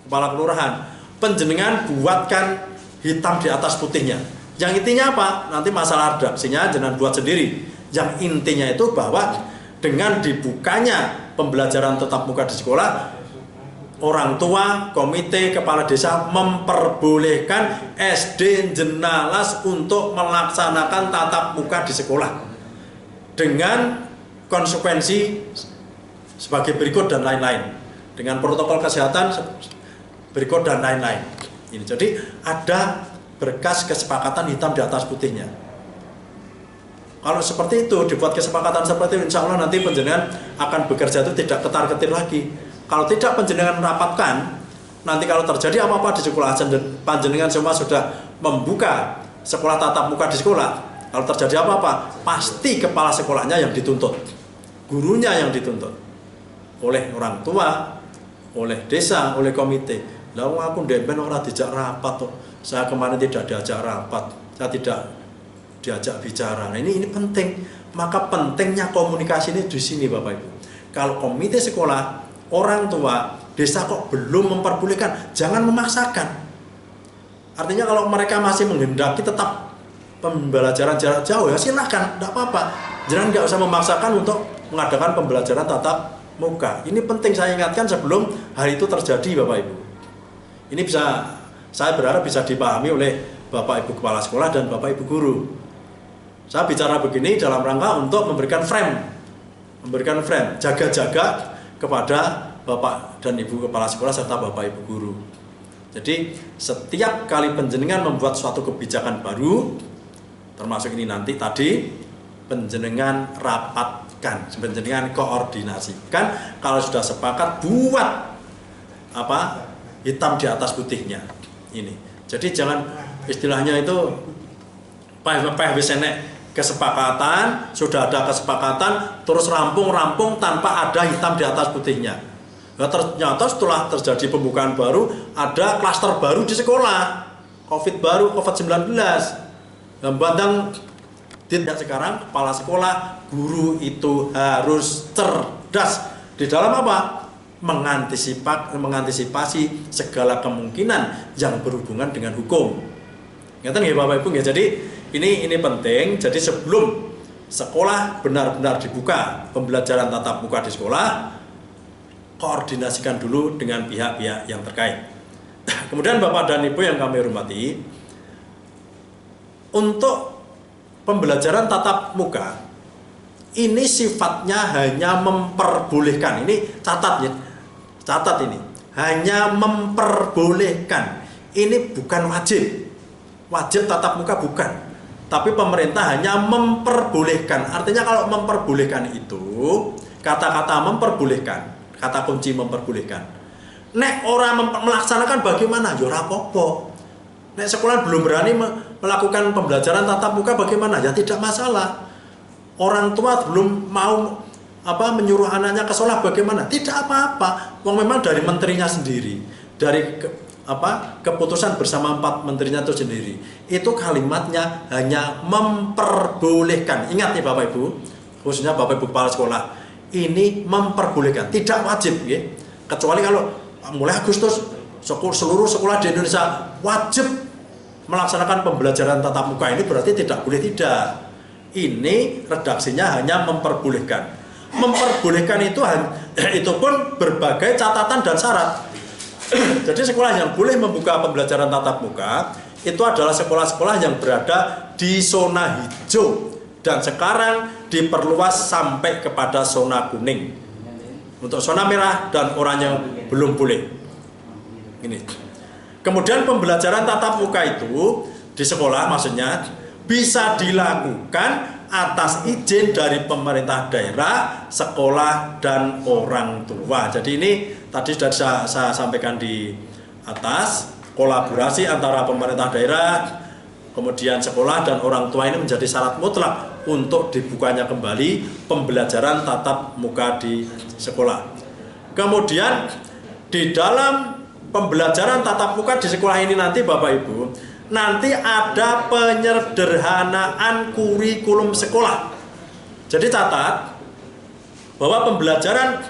kepala kelurahan, penjenengan buatkan hitam di atas putihnya. Yang intinya apa? Nanti masalah redaksinya jangan buat sendiri. Yang intinya itu bahwa dengan dibukanya pembelajaran tatap muka di sekolah, orang tua, komite, kepala desa memperbolehkan SD Jenalas untuk melaksanakan tatap muka di sekolah dengan konsekuensi sebagai berikut dan lain-lain, dengan protokol kesehatan berikut dan lain-lain. Ini jadi ada berkas kesepakatan hitam di atas putihnya. Kalau seperti itu, dibuat kesepakatan seperti itu, insya Allah nanti penjenengan akan bekerja itu tidak ketar-ketir lagi. Kalau tidak penjenengan rapatkan, nanti kalau terjadi apa-apa di sekolah, panjenengan semua sudah membuka sekolah tatap muka di sekolah. Kalau terjadi apa-apa, pasti kepala sekolahnya yang dituntut, gurunya yang dituntut, oleh orang tua, oleh desa, oleh komite. Lalu aku ndemben ora dijak rapat tuh. Saya kemarin tidak diajak rapat, saya tidak diajak bicara. Nah ini penting. Maka pentingnya komunikasi ini di sini Bapak Ibu. Kalau komite sekolah, orang tua, desa kok belum memperbolehkan, jangan memaksakan. Artinya kalau mereka masih menghendaki tetap pembelajaran jarak jauh, ya silakan, tidak apa-apa. Jangan nggak usah memaksakan untuk mengadakan pembelajaran tatap muka. Ini penting saya ingatkan sebelum hari itu terjadi Bapak Ibu. Ini bisa, saya berharap bisa dipahami oleh Bapak Ibu Kepala Sekolah dan Bapak Ibu Guru. Saya bicara begini dalam rangka untuk memberikan frame, jaga-jaga kepada Bapak dan Ibu Kepala Sekolah serta Bapak Ibu Guru. Jadi setiap kali penjenengan membuat suatu kebijakan baru, termasuk ini nanti tadi, penjenengan rapatkan, penjenengan koordinasikan. Kalau sudah sepakat, buat apa? Hitam di atas putihnya ini. Jadi jangan istilahnya itu kesepakatan, sudah ada kesepakatan terus rampung tanpa ada hitam di atas putihnya. Nah, ternyata setelah terjadi pembukaan baru, ada klaster baru di sekolah, COVID-19. Dan bandang tidak sekarang kepala sekolah, guru itu harus cerdas di dalam apa? Mengantisipasi segala kemungkinan yang berhubungan dengan hukum. Ngerti nggih Bapak Ibu? Jadi ini penting. Jadi sebelum sekolah benar-benar dibuka pembelajaran tatap muka di sekolah, koordinasikan dulu dengan pihak-pihak yang terkait. Kemudian Bapak dan Ibu yang kami hormati, untuk pembelajaran tatap muka ini sifatnya hanya memperbolehkan. Ini catat ini, hanya memperbolehkan. Ini bukan wajib. Wajib tatap muka bukan. Tapi pemerintah hanya memperbolehkan. Artinya kalau memperbolehkan itu, kata-kata memperbolehkan, kata kunci memperbolehkan. Nek orang melaksanakan bagaimana? Ya ora apa-apa. Nek sekolah belum berani melakukan pembelajaran tatap muka bagaimana? Ya tidak masalah. Orang tua belum mau menyuruh anaknya ke sekolah bagaimana? Tidak apa-apa. Wong memang dari menterinya sendiri, dari keputusan bersama 4 menterinya itu sendiri. Itu kalimatnya hanya memperbolehkan. Ingat nih Bapak Ibu, khususnya Bapak Ibu Kepala Sekolah, ini memperbolehkan, tidak wajib ya. Kecuali kalau mulai Agustus seluruh sekolah di Indonesia wajib melaksanakan pembelajaran tatap muka, ini berarti tidak boleh, tidak. Ini redaksinya hanya memperbolehkan. Memperbolehkan itu pun berbagai catatan dan syarat. Jadi sekolah yang boleh membuka pembelajaran tatap muka itu adalah sekolah-sekolah yang berada di zona hijau dan sekarang diperluas sampai kepada zona kuning. Untuk zona merah dan oranye belum boleh. Ini. Kemudian pembelajaran tatap muka itu di sekolah maksudnya bisa dilakukan atas izin dari pemerintah daerah, sekolah, dan orang tua. Jadi ini tadi sudah saya sampaikan di atas, kolaborasi antara pemerintah daerah, kemudian sekolah dan orang tua ini menjadi syarat mutlak untuk dibukanya kembali pembelajaran tatap muka di sekolah. Kemudian di dalam pembelajaran tatap muka di sekolah ini nanti Bapak Ibu, nanti ada penyederhanaan kurikulum sekolah. Jadi catat bahwa pembelajaran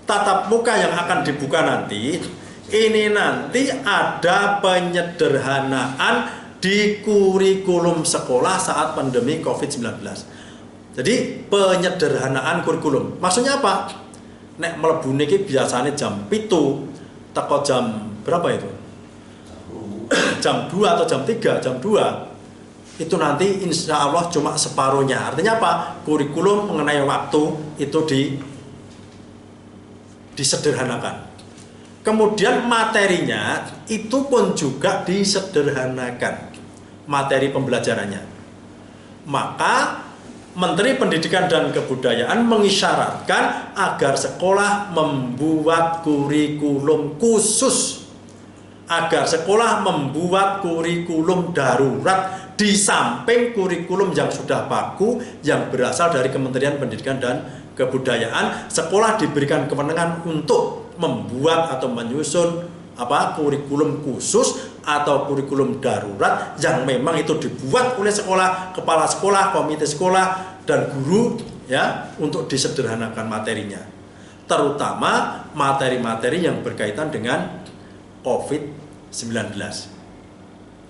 tatap muka yang akan dibuka nanti Ini nanti ada penyederhanaan di kurikulum sekolah saat pandemi COVID-19. Jadi penyederhanaan kurikulum. Maksudnya apa? Nek mlebu niki biasanya jam 7 teko jam berapa itu? Jam 2 atau jam 3, jam 2. Itu nanti insya Allah cuma separuhnya. Artinya apa? Kurikulum mengenai waktu itu disederhanakan. Kemudian materinya itu pun juga disederhanakan, materi pembelajarannya. Maka Menteri Pendidikan dan Kebudayaan mengisyaratkan agar sekolah membuat kurikulum khusus, agar sekolah membuat kurikulum darurat di samping kurikulum yang sudah baku yang berasal dari Kementerian Pendidikan dan Kebudayaan. Sekolah diberikan kewenangan untuk membuat atau menyusun kurikulum khusus atau kurikulum darurat yang memang itu dibuat oleh sekolah, kepala sekolah, komite sekolah, dan guru ya, untuk disederhanakan materinya, terutama materi-materi yang berkaitan dengan COVID-19.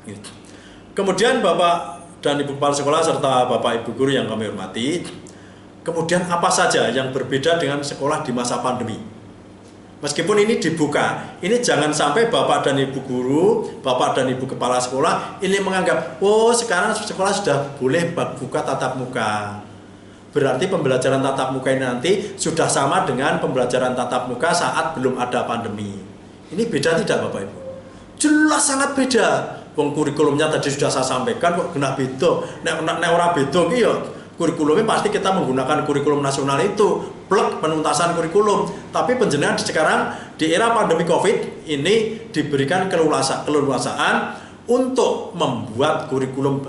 Gitu. Kemudian Bapak dan Ibu Kepala Sekolah serta Bapak Ibu Guru yang kami hormati, kemudian apa saja yang berbeda dengan sekolah di masa pandemi? Meskipun ini dibuka, ini jangan sampai Bapak dan Ibu Guru, Bapak dan Ibu Kepala Sekolah ini menganggap, oh sekarang sekolah sudah boleh buka tatap muka. Berarti pembelajaran tatap muka ini nanti sudah sama dengan pembelajaran tatap muka saat belum ada pandemi. Ini beda tidak Bapak Ibu? Jelas sangat beda. Wong kurikulumnya tadi sudah saya sampaikan kok kena beda. Nek ora beda ki ya kurikulumnya pasti kita menggunakan kurikulum nasional itu, plek penuntasan kurikulum. Tapi penjenengan sekarang di era pandemi COVID ini diberikan keleluasaan untuk membuat kurikulum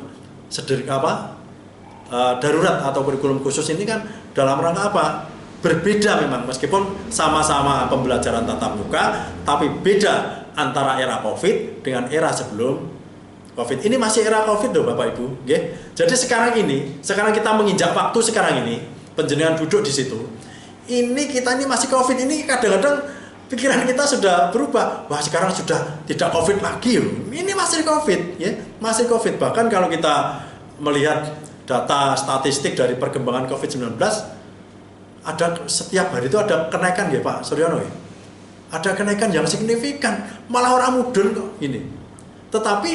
darurat atau kurikulum khusus ini kan dalam rangka apa? Berbeda memang, meskipun sama-sama pembelajaran tatap muka, tapi beda antara era COVID dengan era sebelum COVID. Ini masih era COVID loh Bapak Ibu. Okay? Jadi sekarang kita menginjak waktu sekarang ini, penjenengan duduk di situ. Ini kita ini masih COVID, ini kadang-kadang pikiran kita sudah berubah. Wah sekarang sudah tidak COVID lagi. Ini masih COVID, ya masih COVID. Bahkan kalau kita melihat data statistik dari perkembangan COVID-19, ada setiap hari itu ada kenaikan ya Pak Suryono ya. Ada kenaikan yang signifikan, malah orang mudun kok ini. Tetapi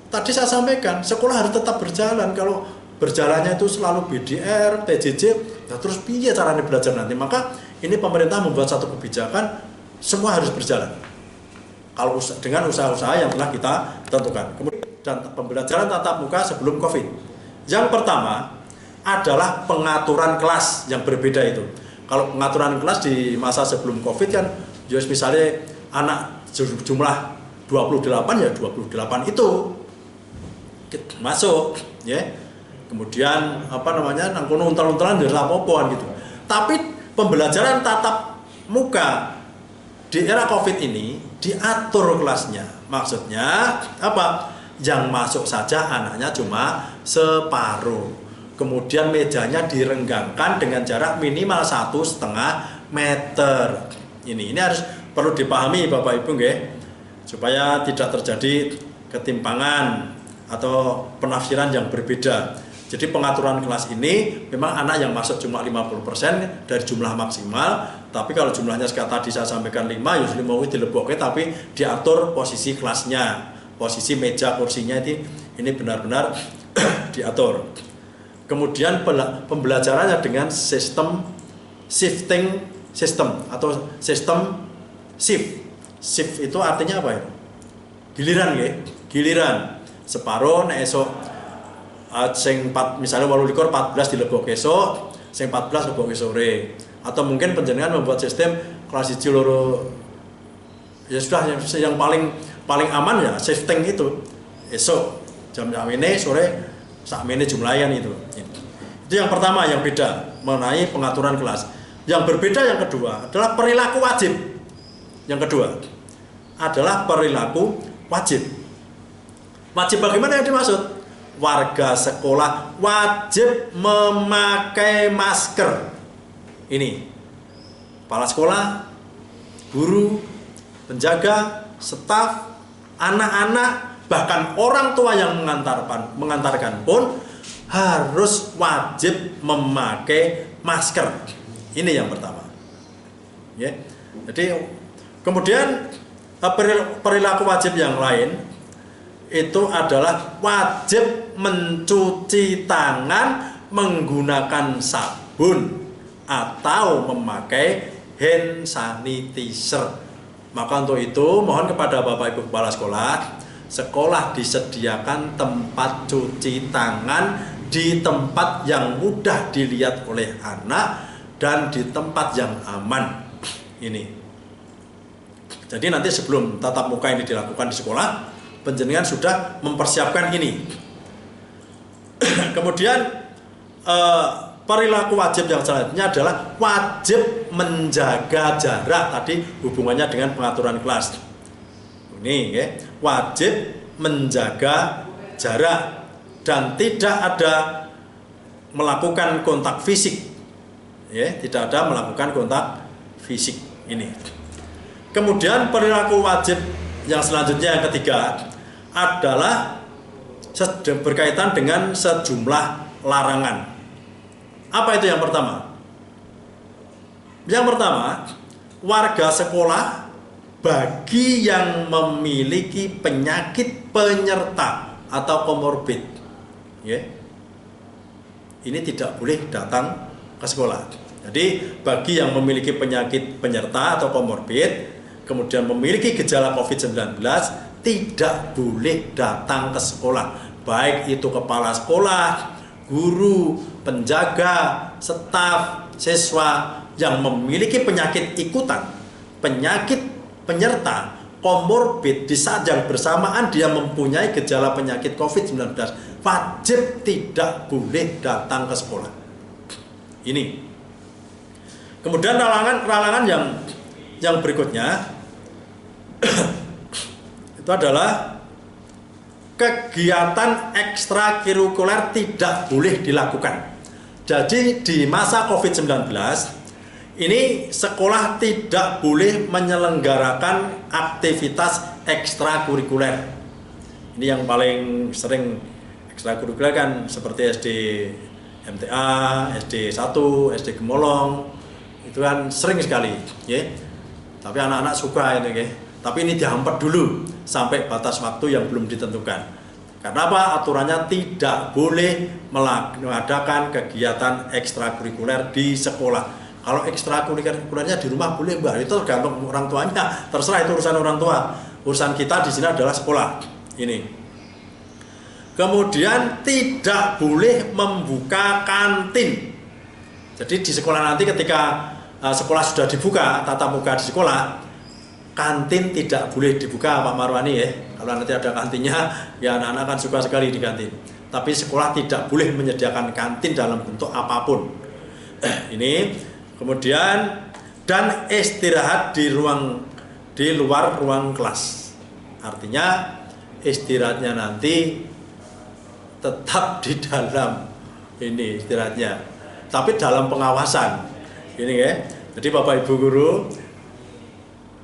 tadi saya sampaikan, sekolah harus tetap berjalan. Kalau berjalannya itu selalu BDR, PJJ, nah terus piye caranya belajar nanti? Maka ini pemerintah membuat satu kebijakan, semua harus berjalan. Kalau dengan usaha-usaha yang telah kita tentukan. Kemudian dan pembelajaran tatap muka sebelum COVID. Yang pertama adalah pengaturan kelas yang berbeda itu. Kalau pengaturan kelas di masa sebelum COVID kan, misalnya anak jumlah 28 ya 28 itu masuk ya, kemudian nangkono untal-untalan dari laporan gitu. Tapi pembelajaran tatap muka di era COVID ini diatur kelasnya. Maksudnya apa? Yang masuk saja anaknya cuma separuh. Kemudian mejanya direnggangkan dengan jarak minimal 1,5 meter. Ini harus perlu dipahami Bapak Ibu nggih, supaya tidak terjadi ketimpangan atau penafsiran yang berbeda. Jadi pengaturan kelas ini memang anak yang masuk cuma 50% dari jumlah maksimal, tapi kalau jumlahnya tadi saya sampaikan 5, ya mau dilebokke tapi diatur posisi kelasnya, posisi meja kursinya ini benar-benar diatur. Kemudian pembelajarannya dengan sistem shifting system atau sistem shift. Shift itu artinya apa ya? Giliran ya, giliran. Separuh nek esok misalnya 14 dilebokke esok, sing 14 lebokke sore. Atau mungkin penjenengan membuat sistem kelas 1 loro ya sudah yang paling aman ya shifting itu. Esok jam ini sore sakmene jumlahan itu. Itu yang pertama yang beda mengenai pengaturan kelas. Yang berbeda yang kedua adalah perilaku wajib. Yang kedua adalah perilaku wajib. Wajib bagaimana yang dimaksud? Warga sekolah wajib memakai masker. Ini kepala sekolah, guru, penjaga, staf, anak-anak, bahkan orang tua yang mengantarkan pun harus wajib memakai masker. Ini yang pertama. Ya. Jadi kemudian perilaku wajib yang lain itu adalah wajib mencuci tangan menggunakan sabun atau memakai hand sanitizer. Maka untuk itu mohon kepada Bapak Ibu Kepala Sekolah, sekolah disediakan tempat cuci tangan di tempat yang mudah dilihat oleh anak dan di tempat yang aman. Ini. Jadi nanti sebelum tatap muka ini dilakukan di sekolah, penjenengan sudah mempersiapkan ini. Kemudian perilaku wajib yang selanjutnya adalah wajib menjaga jarak. Tadi hubungannya dengan pengaturan kelas. Ini ya, wajib menjaga jarak dan tidak ada melakukan kontak fisik. Ya, tidak ada melakukan kontak fisik. Ini. Kemudian perilaku wajib yang selanjutnya yang ketiga adalah berkaitan dengan sejumlah larangan. Apa itu yang pertama? Yang pertama, warga sekolah bagi yang memiliki penyakit penyerta atau komorbid, ya, ini tidak boleh datang ke sekolah. Jadi bagi yang memiliki penyakit penyerta atau komorbid, kemudian memiliki gejala COVID-19, tidak boleh datang ke sekolah. Baik itu kepala sekolah, guru, penjaga, staf, siswa yang memiliki penyakit ikutan, penyakit penyerta, komorbid di saat yang bersamaan dia mempunyai gejala penyakit COVID-19, wajib tidak boleh datang ke sekolah. Ini. Kemudian larangan yang berikutnya itu adalah kegiatan ekstrakurikuler tidak boleh dilakukan. Jadi di masa COVID-19 ini sekolah tidak boleh menyelenggarakan aktivitas ekstrakurikuler. Ini yang paling sering ekstrakurikuler kan seperti SD MTA, SD 1, SD Gemolong. Itu kan sering sekali, ya. Tapi anak-anak suka ini, ya. Tapi ini dihampat dulu sampai batas waktu yang belum ditentukan. Karena apa? Aturannya tidak boleh mengadakan kegiatan ekstrakurikuler di sekolah. Kalau ekstrakurikulernya di rumah boleh, Mbak. Itu tergantung orang tuanya. Terserah, itu urusan orang tua. Urusan kita di sini adalah sekolah. Ini. Kemudian tidak boleh membuka kantin. Jadi di sekolah nanti ketika sekolah sudah dibuka, tatap muka di sekolah, kantin tidak boleh dibuka, Pak Marwani, ya. Kalau nanti ada kantinnya, ya anak-anak kan suka sekali di kantin. Tapi sekolah tidak boleh menyediakan kantin dalam bentuk apapun. Ini. Kemudian dan istirahat di luar ruang kelas. Artinya istirahatnya nanti tetap di dalam ini istirahatnya, tapi dalam pengawasan. Ini ya. Jadi Bapak Ibu guru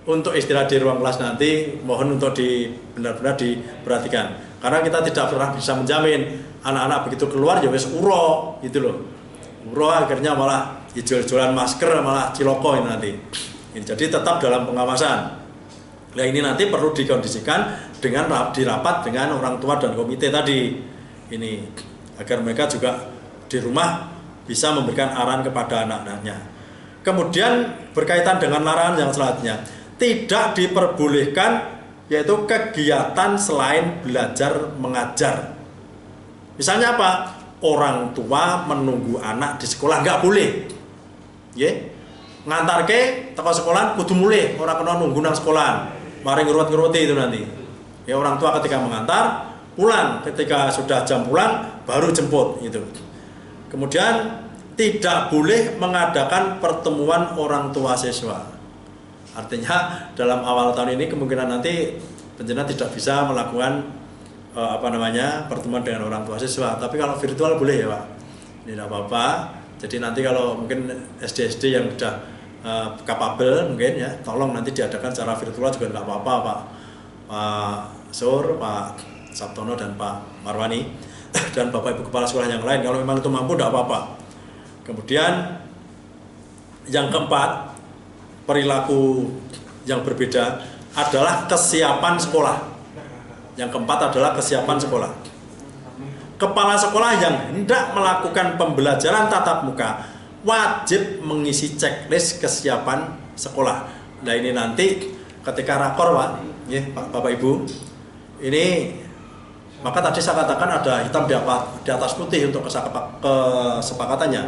untuk istirahat di ruang kelas nanti mohon untuk benar-benar diperhatikan. Karena kita tidak pernah bisa menjamin anak-anak begitu keluar ya wis uro gitu loh. Uro akhirnya malah jual-jualan masker, malah ciloko ini nanti. Jadi tetap dalam pengawasan. Nah ini nanti perlu dikondisikan dengan dirapat dengan orang tua dan komite tadi. Ini agar mereka juga di rumah bisa memberikan arahan kepada anak-anaknya. Kemudian berkaitan dengan larangan yang selanjutnya, tidak diperbolehkan yaitu kegiatan selain belajar mengajar. Misalnya apa? Orang tua menunggu anak di sekolah nggak boleh. Ya, ngantarke teko sekolah kudu mulih, orang kena nunggu nang sekolah. Mari ngerut-ngeruti itu nanti. Ya orang tua ketika mengantar pulang, ketika sudah jam pulang baru jemput itu. Kemudian tidak boleh mengadakan pertemuan orang tua siswa. Artinya dalam awal tahun ini kemungkinan nanti penjenengan tidak bisa melakukan pertemuan dengan orang tua siswa. Tapi kalau virtual boleh ya Pak. Ini tidak apa-apa. Jadi nanti kalau mungkin SD-SD yang sudah kapabel mungkin ya, tolong nanti diadakan secara virtual juga tidak apa-apa Pak. Pak Sur, Pak Sabtono dan Pak Marwani dan Bapak Ibu Kepala Sekolah yang lain. Kalau memang itu mampu tidak apa-apa. Kemudian yang keempat, perilaku yang berbeda adalah kesiapan sekolah. Yang keempat adalah kesiapan sekolah. Kepala sekolah yang hendak melakukan pembelajaran tatap muka wajib mengisi checklist kesiapan sekolah. Nah ini nanti ketika rakor Pak, ya, Bapak Ibu, ini maka tadi saya katakan ada hitam di atas putih untuk kesepakatannya.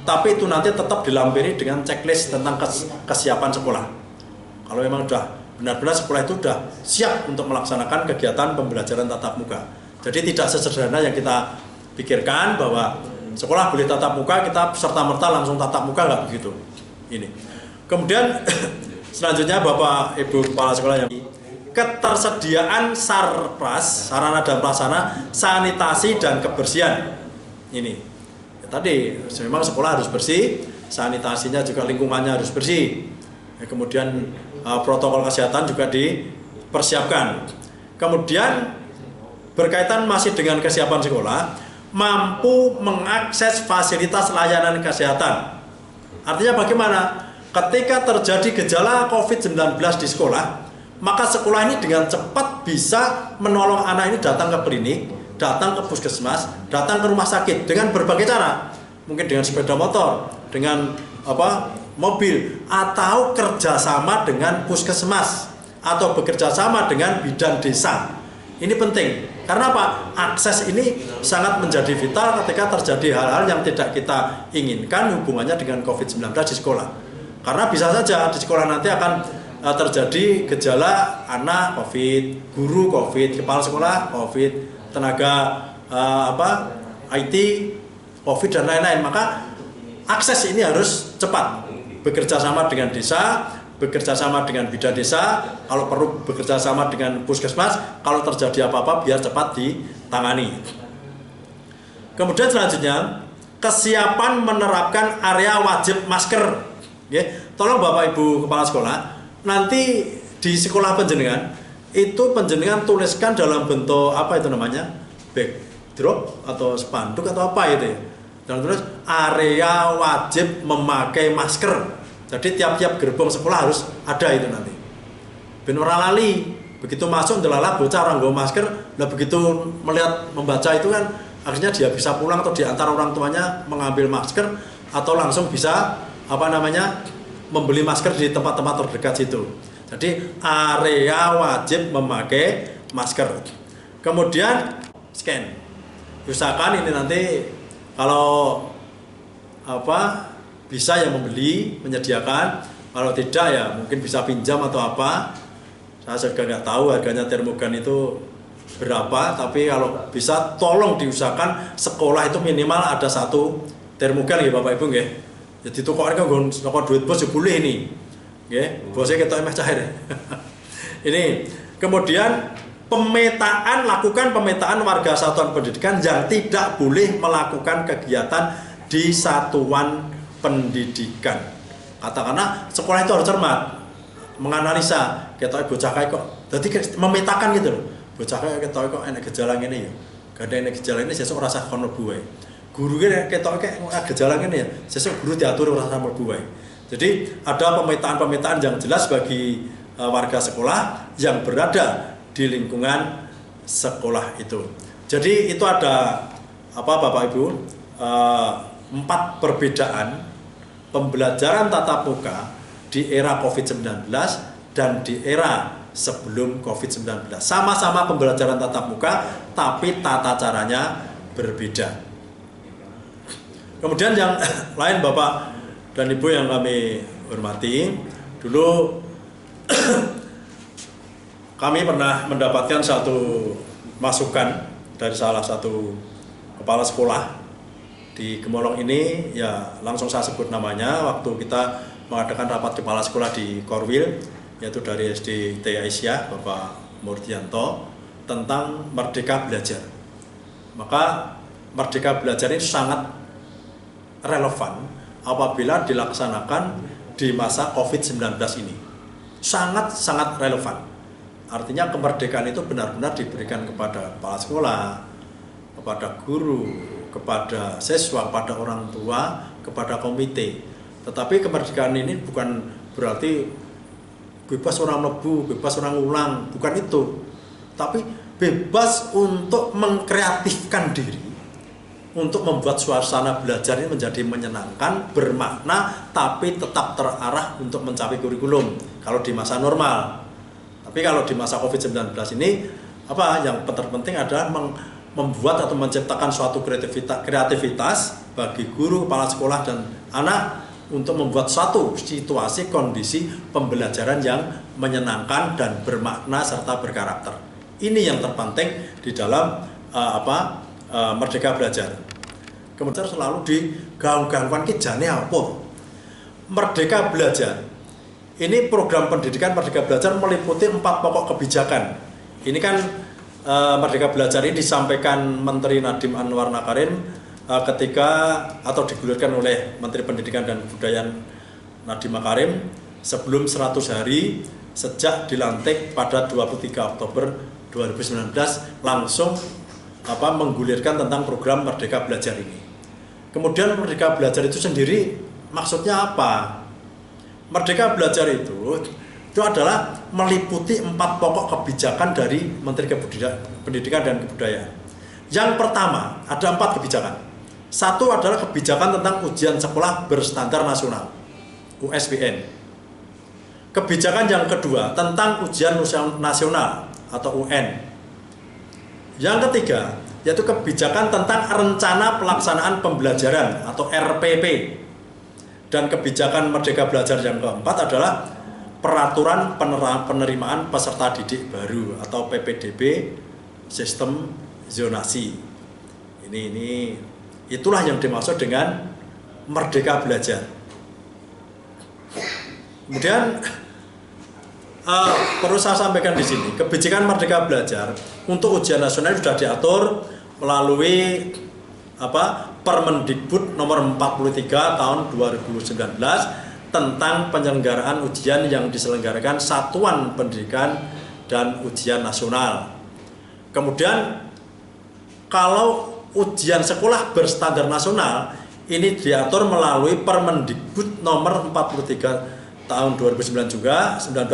Tapi itu nanti tetap dilampiri dengan checklist tentang kesiapan sekolah. Kalau memang sudah benar-benar sekolah itu sudah siap untuk melaksanakan kegiatan pembelajaran tatap muka. Jadi tidak sesederhana yang kita pikirkan bahwa sekolah boleh tatap muka, kita serta-merta langsung tatap muka, nggak begitu. Ini. Kemudian selanjutnya Bapak Ibu Kepala Sekolah yang ketersediaan sarpras, sarana dan prasarana, sanitasi dan kebersihan. Ini ya, tadi memang sekolah harus bersih, sanitasinya juga lingkungannya harus bersih. Ya, kemudian protokol kesehatan juga dipersiapkan. Kemudian berkaitan masih dengan kesiapan sekolah, mampu mengakses fasilitas layanan kesehatan. Artinya bagaimana? Ketika terjadi gejala COVID-19 di sekolah, maka sekolah ini dengan cepat bisa menolong anak ini datang ke klinik, datang ke puskesmas, datang ke rumah sakit dengan berbagai cara. Mungkin dengan sepeda motor, dengan mobil, atau kerjasama dengan puskesmas, atau bekerjasama dengan bidan desa. Ini penting, karena apa? Akses ini sangat menjadi vital ketika terjadi hal-hal yang tidak kita inginkan hubungannya dengan COVID-19 di sekolah. Karena bisa saja di sekolah nanti akan terjadi gejala anak COVID, guru COVID, kepala sekolah COVID, tenaga IT COVID dan lain-lain. Maka akses ini harus cepat, bekerja sama dengan desa, bekerja sama dengan bidan desa, kalau perlu bekerja sama dengan puskesmas, kalau terjadi apa-apa biar cepat ditangani. Kemudian selanjutnya, kesiapan menerapkan area wajib masker. Tolong Bapak Ibu Kepala Sekolah, nanti di sekolah penjenengan itu penjenengan tuliskan dalam bentuk apa itu namanya, backdrop atau spanduk atau apa itu ya, dan tulis area wajib memakai masker. Jadi tiap-tiap gerbong sekolah harus ada itu nanti. Ben ora lali, begitu masuk ndelala bocah orang nggo masker, nah begitu melihat membaca itu kan akhirnya dia bisa pulang atau diantar orang tuanya mengambil masker atau langsung bisa membeli masker di tempat-tempat terdekat situ. Jadi area wajib memakai masker. Kemudian scan. Usahakan ini nanti kalau bisa yang membeli, menyediakan. Kalau tidak ya mungkin bisa pinjam atau apa. Saya juga nggak tahu harganya termogan itu berapa. Tapi kalau bisa tolong diusahakan sekolah itu minimal ada satu termogan ya Bapak Ibu nggih. Jadi toko kan nggak duit bos boleh ini. Bosnya kita emang cair. Ini kemudian lakukan pemetaan warga satuan pendidikan yang tidak boleh melakukan kegiatan di satuan pendidikan. Katakanlah sekolah itu harus cermat, menganalisa kita bocah kayak kok. Jadi memetakan gitu loh. Bocah kayak kita kok enak gejala ini ya. Gak ada enak gejala ini sesuk rasa kon mlebu wae. Guru kayak gejala ini ya. Sesuk guru diatur rasa mlebu wae. Jadi ada pemetaan-pemetaan yang jelas bagi warga sekolah yang berada di lingkungan sekolah itu. Jadi itu ada Bapak Ibu 4 perbedaan pembelajaran tatap muka di era COVID-19 dan di era sebelum COVID-19. Sama-sama pembelajaran tatap muka tapi tata caranya berbeda. Kemudian yang lain Bapak dan Ibu yang kami hormati, dulu kami pernah mendapatkan satu masukan dari salah satu kepala sekolah di Gemolong ini, ya langsung saya sebut namanya, waktu kita mengadakan rapat kepala sekolah di Korwil, yaitu dari SD T. Aisyah, Bapak Murdianto, tentang Merdeka Belajar. Maka Merdeka Belajar ini sangat relevan apabila dilaksanakan di masa COVID-19 ini. Sangat-sangat relevan. Artinya kemerdekaan itu benar-benar diberikan kepada kepala sekolah, kepada guru, kepada siswa, kepada orang tua, kepada komite. Tetapi kemerdekaan ini bukan berarti bebas orang lebu, bebas orang ulang, bukan itu. Tapi bebas untuk mengkreatifkan diri, untuk membuat suasana belajar ini menjadi menyenangkan, bermakna, tapi tetap terarah untuk mencapai kurikulum kalau di masa normal. Tapi kalau di masa COVID-19 ini, yang terpenting adalah membuat atau menciptakan suatu kreativitas bagi guru, kepala sekolah, dan anak untuk membuat suatu situasi, kondisi pembelajaran yang menyenangkan dan bermakna serta berkarakter. Ini yang terpenting di dalam Merdeka Belajar. Kemudian selalu digaung-gaungkan ki jane apa? Merdeka Belajar. Ini program pendidikan Merdeka Belajar meliputi 4 pokok kebijakan. Ini kan Merdeka Belajar ini disampaikan Menteri Nadiem Anwar Makarim ketika atau digulirkan oleh Menteri Pendidikan dan Kebudayaan Nadiem Makarim sebelum 100 hari sejak dilantik pada 23 Oktober 2019 langsung menggulirkan tentang program Merdeka Belajar ini. Kemudian Merdeka Belajar itu sendiri maksudnya apa? Merdeka Belajar itu adalah meliputi 4 pokok kebijakan dari Menteri Pendidikan dan Kebudayaan. Yang pertama, ada 4 kebijakan. Satu adalah kebijakan tentang ujian sekolah berstandar nasional, USBN. Kebijakan yang kedua tentang ujian nasional atau UN. Yang ketiga, yaitu kebijakan tentang rencana pelaksanaan pembelajaran atau RPP. Dan kebijakan Merdeka Belajar yang keempat adalah peraturan penerimaan peserta didik baru atau PPDB sistem zonasi. Itulah yang dimaksud dengan Merdeka Belajar. Kemudian perlu saya sampaikan di sini, kebijakan Merdeka Belajar untuk ujian nasional sudah diatur melalui Permendikbud nomor 43 tahun 2019 tentang penyelenggaraan ujian yang diselenggarakan Satuan Pendidikan dan Ujian Nasional. Kemudian kalau ujian sekolah berstandar nasional ini diatur melalui Permendikbud nomor 43 tahun 2019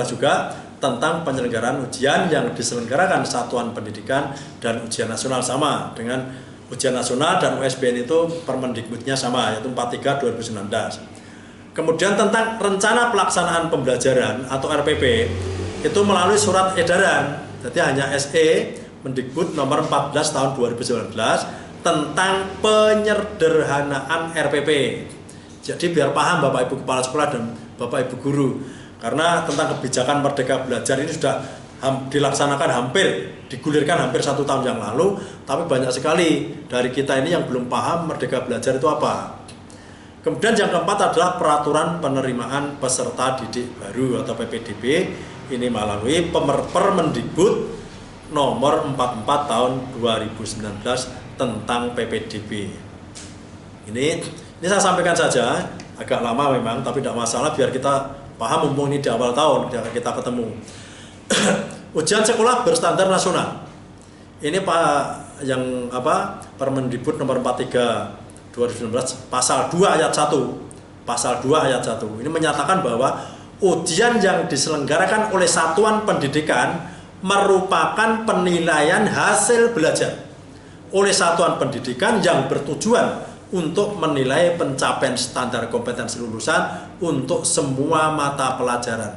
juga tentang penyelenggaraan ujian yang diselenggarakan Satuan Pendidikan dan Ujian Nasional, sama dengan ujian nasional dan USBN itu Permendikbudnya sama, yaitu 43 2019. Kemudian tentang rencana pelaksanaan pembelajaran atau RPP itu melalui surat edaran, jadi hanya SE Mendikbud nomor 14 tahun 2019 tentang penyederhanaan RPP. Jadi biar paham Bapak Ibu Kepala Sekolah dan Bapak Ibu Guru, karena tentang kebijakan Merdeka Belajar ini sudah dilaksanakan digulirkan hampir 1 tahun yang lalu, tapi banyak sekali dari kita ini yang belum paham Merdeka Belajar itu apa. Kemudian yang keempat adalah peraturan penerimaan peserta didik baru atau PPDB, ini melalui Permendikbud nomor 44 tahun 2019 tentang PPDB. Ini saya sampaikan saja, agak lama memang, tapi tidak masalah biar kita paham mumpung ini di awal tahun kita ketemu. Ujian sekolah berstandar nasional. Ini Permendikbud nomor 43 2019 pasal 2 ayat 1. Pasal 2 ayat 1. Ini menyatakan bahwa ujian yang diselenggarakan oleh Satuan Pendidikan merupakan penilaian hasil belajar oleh Satuan Pendidikan yang bertujuan untuk menilai pencapaian standar kompetensi lulusan untuk semua mata pelajaran.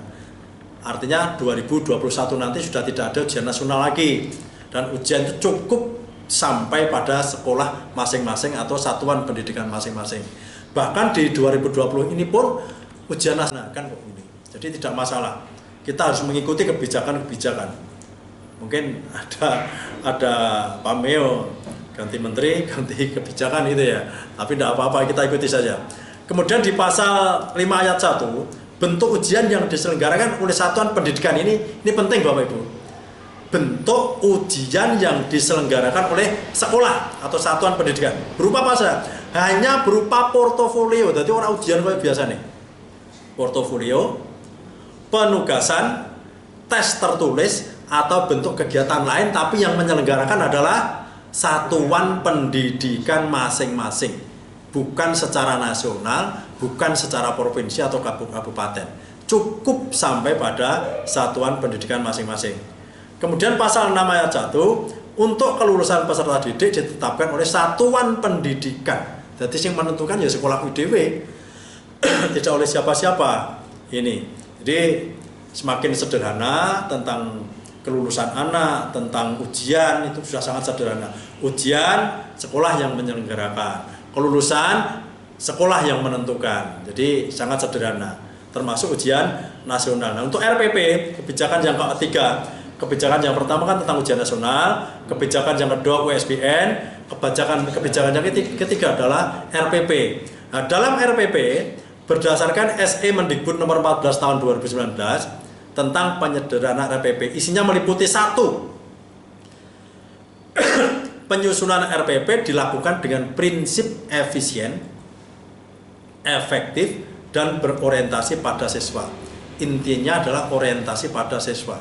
Artinya 2021 nanti sudah tidak ada ujian nasional lagi, dan ujian itu cukup sampai pada sekolah masing-masing atau satuan pendidikan masing-masing. Bahkan di 2020 ini pun ujian nasional kan kok ini. Jadi tidak masalah. Kita harus mengikuti kebijakan-kebijakan. Mungkin ada Pak Meo ganti menteri, ganti kebijakan itu ya. Tapi tidak apa-apa, kita ikuti saja. Kemudian di pasal 5 ayat 1, bentuk ujian yang diselenggarakan oleh Satuan Pendidikan ini penting Bapak Ibu. Bentuk ujian yang diselenggarakan oleh sekolah atau Satuan Pendidikan berupa apa saja? Hanya berupa portofolio. Jadi orang ujian kayak biasa nih. Portofolio, penugasan, tes tertulis, atau bentuk kegiatan lain, tapi yang menyelenggarakan adalah satuan pendidikan masing-masing, bukan secara nasional, bukan secara provinsi atau kabupaten. Cukup sampai pada satuan pendidikan masing-masing. Kemudian pasal 6 ayat 1, untuk kelulusan peserta didik ditetapkan oleh satuan pendidikan. Jadi yang menentukan ya sekolah UDW, tidak oleh siapa-siapa. Ini. Jadi semakin sederhana tentang kelulusan anak, tentang ujian itu sudah sangat sederhana. Ujian sekolah yang menyelenggarakan, kelulusan sekolah yang menentukan. Jadi sangat sederhana. Termasuk ujian nasional. Nah, untuk RPP, kebijakan yang ketiga, kebijakan yang pertama kan tentang ujian nasional, kebijakan yang kedua USBN, kebijakan yang ketiga adalah RPP. Nah, dalam RPP berdasarkan SE Mendikbud nomor 14 tahun 2019 tentang penyederhanaan RPP, isinya meliputi 1. Penyusunan RPP dilakukan dengan prinsip efisien, efektif, dan berorientasi pada siswa. Intinya adalah orientasi pada siswa.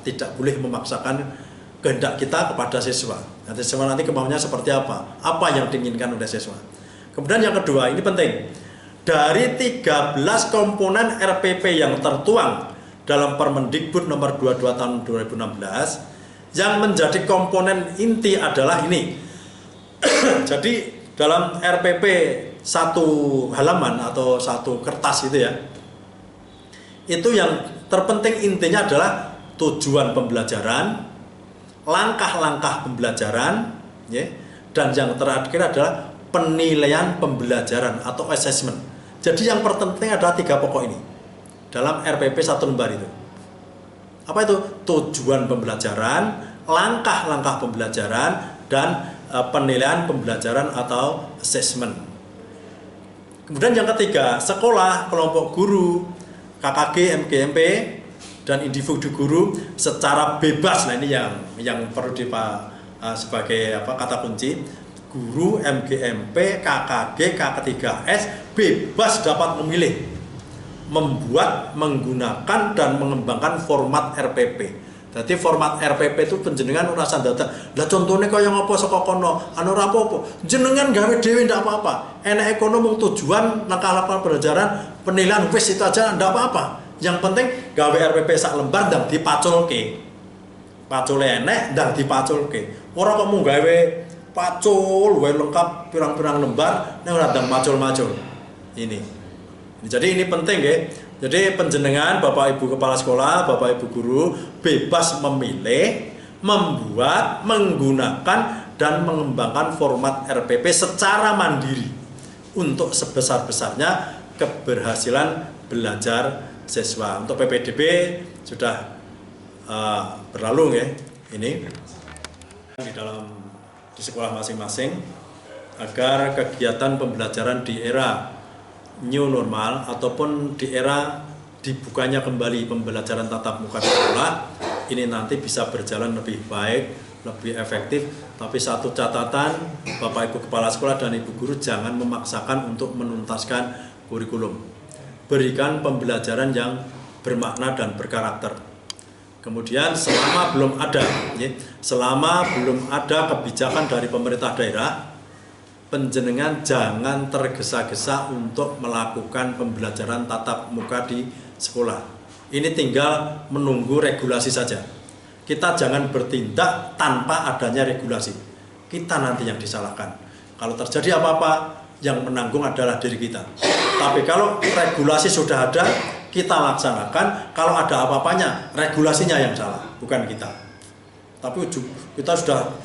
Tidak boleh memaksakan kehendak kita kepada siswa. Nanti siswa nanti kemauannya seperti apa yang diinginkan oleh siswa. Kemudian yang kedua, ini penting. Dari 13 komponen RPP yang tertuang dalam Permendikbud nomor 22 tahun 2016, yang menjadi komponen inti adalah ini. Jadi dalam RPP satu halaman atau satu kertas itu ya, itu yang terpenting intinya adalah tujuan pembelajaran, langkah-langkah pembelajaran, ya, dan yang terakhir adalah penilaian pembelajaran atau assessment. Jadi yang terpenting adalah 3 pokok ini dalam RPP 1 lembar itu. Apa itu? Tujuan pembelajaran, langkah-langkah pembelajaran, dan penilaian pembelajaran atau assessment. Kemudian yang ketiga, sekolah, kelompok guru, KKG, MGMP, dan individu guru secara bebas. Nah, ini yang perlu sebagai kata kunci. Guru, MGMP, KKG, K3S bebas dapat memilih, membuat, menggunakan, dan mengembangkan format RPP. Jadi format RPP itu penjenengan urasan data. Lah contohnya kaya ngopo saka kono, anu ora apa-apa. Jenengan gawe dhewe ndak apa-apa. Enek ekonomi tujuan langkah-langkah pembelajaran, penilaian wis itu aja ndak apa-apa. Yang penting gawe RPP sak lembar ndang dipaculke. Pacule enek ndang dipaculke. Ora kok mung gawe pacul wae lengkap pirang-pirang lembar nek ora ndang macul-macul. Ini. Jadi ini penting nggih. Jadi penjenengan Bapak Ibu Kepala Sekolah, Bapak Ibu Guru bebas memilih, membuat, menggunakan, dan mengembangkan format RPP secara mandiri untuk sebesar-besarnya keberhasilan belajar siswa. Untuk PPDB sudah berlalu ya, ini di sekolah masing-masing agar kegiatan pembelajaran di era new normal ataupun di era dibukanya kembali pembelajaran tatap muka di sekolah ini nanti bisa berjalan lebih baik, lebih efektif. Tapi satu catatan, Bapak Ibu Kepala Sekolah dan Ibu Guru jangan memaksakan untuk menuntaskan kurikulum. Berikan pembelajaran yang bermakna dan berkarakter. Kemudian selama belum ada kebijakan dari pemerintah daerah, penjenengan jangan tergesa-gesa untuk melakukan pembelajaran tatap muka di sekolah. Ini tinggal menunggu regulasi saja. Kita jangan bertindak tanpa adanya regulasi. Kita nanti yang disalahkan. Kalau terjadi apa-apa, yang menanggung adalah diri kita. Tapi kalau regulasi sudah ada, kita laksanakan. Kalau ada apa-apanya, regulasinya yang salah, bukan kita. Tapi kita sudah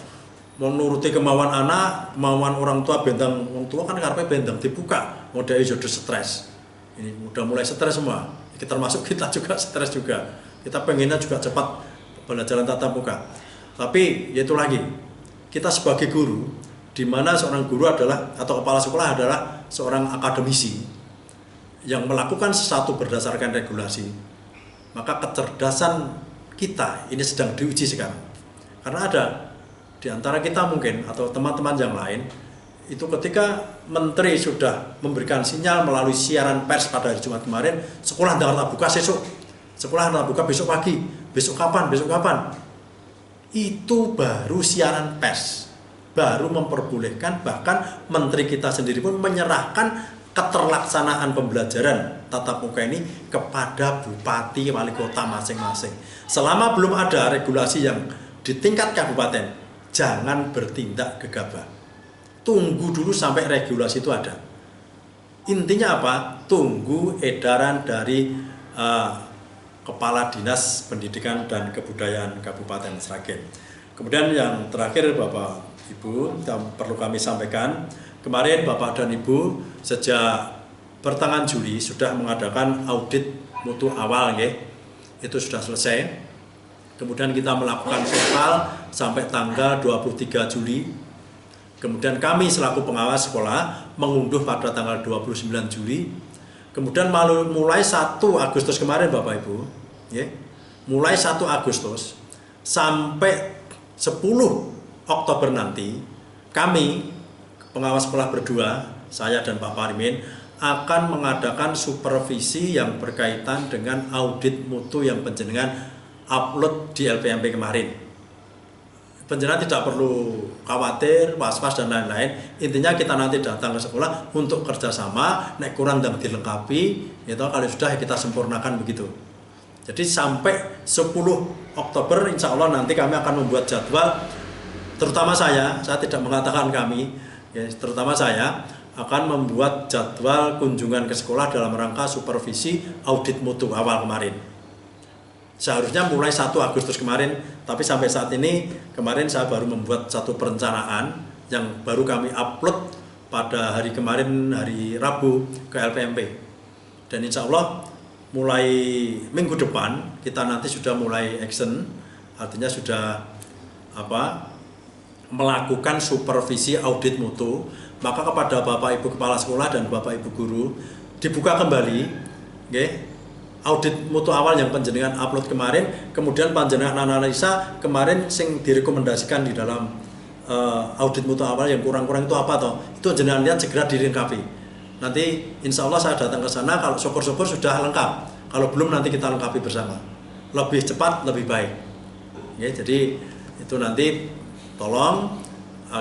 menuruti kemauan anak, kemauan orang tua, bentang orang tua kan karena bentang dibuka, modalnya jadi stres. Ini udah mulai stres semua. Termasuk kita juga stres juga. Kita pengennya juga cepat pembelajaran tatap muka. Tapi yaitu lagi, kita sebagai guru, di mana seorang guru adalah atau kepala sekolah adalah seorang akademisi yang melakukan sesuatu berdasarkan regulasi. Maka kecerdasan kita ini sedang diuji sekarang. Karena ada di antara kita mungkin atau teman-teman yang lain itu ketika menteri sudah memberikan sinyal melalui siaran pers pada hari Jumat kemarin, sekolah tatap muka besok, sekolah tatap muka besok pagi, besok kapan, besok kapan. Itu baru siaran pers, baru memperbolehkan, bahkan menteri kita sendiri pun menyerahkan keterlaksanaan pembelajaran tatap muka ini kepada bupati wali kota masing-masing. Selama belum ada regulasi yang di tingkat kabupaten, jangan bertindak gegabah. Tunggu dulu sampai regulasi itu ada. Intinya apa? Tunggu edaran dari Kepala Dinas Pendidikan dan Kebudayaan Kabupaten Sragen. Kemudian yang terakhir Bapak Ibu, yang perlu kami sampaikan, kemarin Bapak dan Ibu sejak pertengahan Juli sudah mengadakan audit mutu awal, ya. Itu sudah selesai. Kemudian kita melakukan total sampai tanggal 23 Juli. Kemudian kami selaku pengawas sekolah mengunduh pada tanggal 29 Juli. Kemudian mulai 1 Agustus kemarin Bapak Ibu, ya, mulai 1 Agustus sampai 10 Oktober nanti, kami pengawas sekolah berdua, saya dan Pak Parimin, akan mengadakan supervisi yang berkaitan dengan audit mutu yang panjenengan upload di LPMP kemarin. Panjenengan tidak perlu khawatir, was-was dan lain-lain. Intinya kita nanti datang ke sekolah untuk kerjasama, nek kurang dan dilengkapi, itu kalau sudah kita sempurnakan begitu. Jadi sampai 10 Oktober insya Allah nanti kami akan membuat jadwal, terutama saya tidak mengatakan kami, ya, terutama saya akan membuat jadwal kunjungan ke sekolah dalam rangka supervisi audit mutu awal kemarin. Seharusnya mulai 1 Agustus kemarin, tapi sampai saat ini kemarin saya baru membuat satu perencanaan yang baru kami upload pada hari kemarin, hari Rabu, ke LPMP. Dan insya Allah mulai minggu depan kita nanti sudah mulai action, artinya sudah melakukan supervisi audit mutu. Maka kepada Bapak Ibu Kepala Sekolah dan Bapak Ibu Guru dibuka kembali, okay, audit mutu awal yang panjenengan upload kemarin, kemudian panjenengan analisa kemarin sing direkomendasikan di dalam audit mutu awal yang kurang-kurang itu apa toh? Itu jenengan lihat segera dilengkapi. Nanti insya Allah saya datang ke sana, kalau syukur-syukur sudah lengkap. Kalau belum nanti kita lengkapi bersama. Lebih cepat, lebih baik. Ya, jadi itu nanti tolong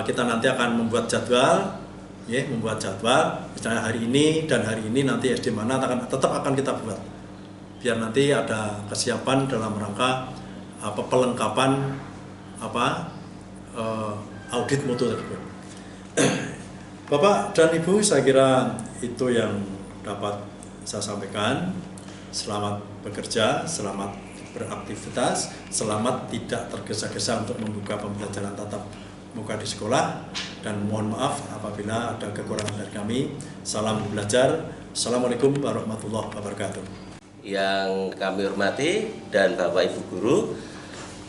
kita nanti akan membuat jadwal, ya, misalnya hari ini dan hari ini nanti SD mana tetap akan kita buat. Biar nanti ada kesiapan dalam rangka pelengkapan audit mutu tersebut. Bapak dan Ibu, saya kira itu yang dapat saya sampaikan. Selamat bekerja, selamat beraktivitas, selamat tidak tergesa-gesa untuk membuka pembelajaran tatap muka di sekolah, dan mohon maaf apabila ada kekurangan dari kami. Salam belajar. Assalamualaikum warahmatullahi wabarakatuh. Yang kami hormati dan Bapak Ibu Guru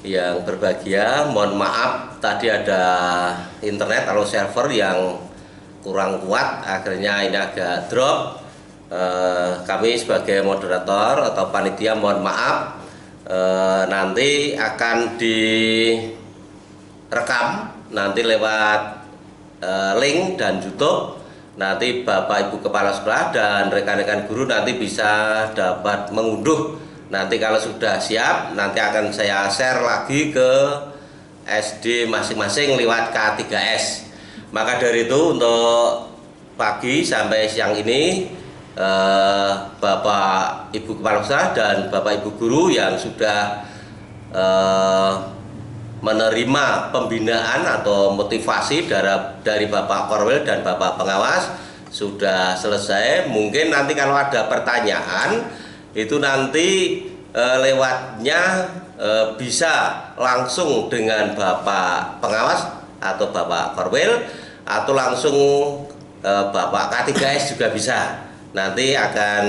yang berbahagia, mohon maaf tadi ada internet atau server yang kurang kuat, akhirnya ini agak drop. Kami sebagai moderator atau panitia mohon maaf, nanti akan direkam nanti lewat link dan YouTube. Nanti Bapak Ibu Kepala Sekolah dan rekan-rekan guru nanti bisa dapat mengunduh. Nanti kalau sudah siap, nanti akan saya share lagi ke SD masing-masing lewat K3S. Maka dari itu untuk pagi sampai siang ini, Bapak Ibu Kepala Sekolah dan Bapak Ibu Guru yang sudah menerima pembinaan atau motivasi dari Bapak Korwil dan Bapak Pengawas sudah selesai. Mungkin nanti kalau ada pertanyaan itu nanti lewatnya bisa langsung dengan Bapak Pengawas atau Bapak Korwil, atau langsung Bapak K3S juga bisa. Nanti akan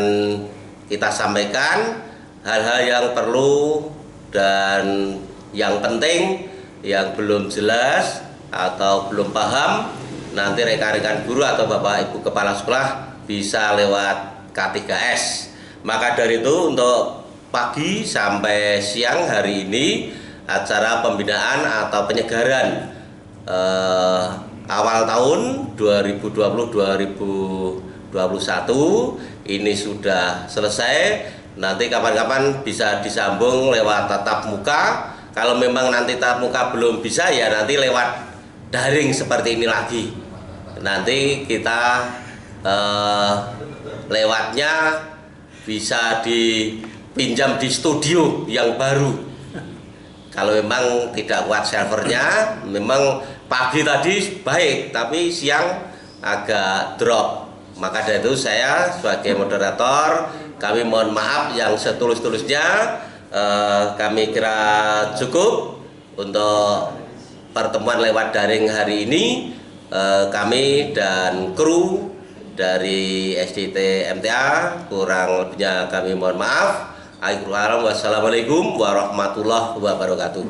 kita sampaikan hal-hal yang perlu dan yang penting, yang belum jelas atau belum paham, nanti rekan-rekan guru atau Bapak Ibu Kepala Sekolah bisa lewat K3S. Maka dari itu untuk pagi sampai siang hari ini acara pembinaan atau penyegaran awal tahun 2020-2021 ini sudah selesai, nanti kapan-kapan bisa disambung lewat tatap muka. Kalau memang nanti tatap muka belum bisa, ya nanti lewat daring seperti ini lagi. Nanti kita lewatnya bisa dipinjam di studio yang baru. Kalau memang tidak kuat servernya, memang pagi tadi baik, tapi siang agak drop. Maka dari itu saya sebagai moderator, kami mohon maaf yang setulus-tulusnya. Kami kira cukup untuk pertemuan lewat daring hari ini. Kami dan kru dari SDT MTA kurang lebihnya kami mohon maaf. Wassalamualaikum warahmatullahi wabarakatuh.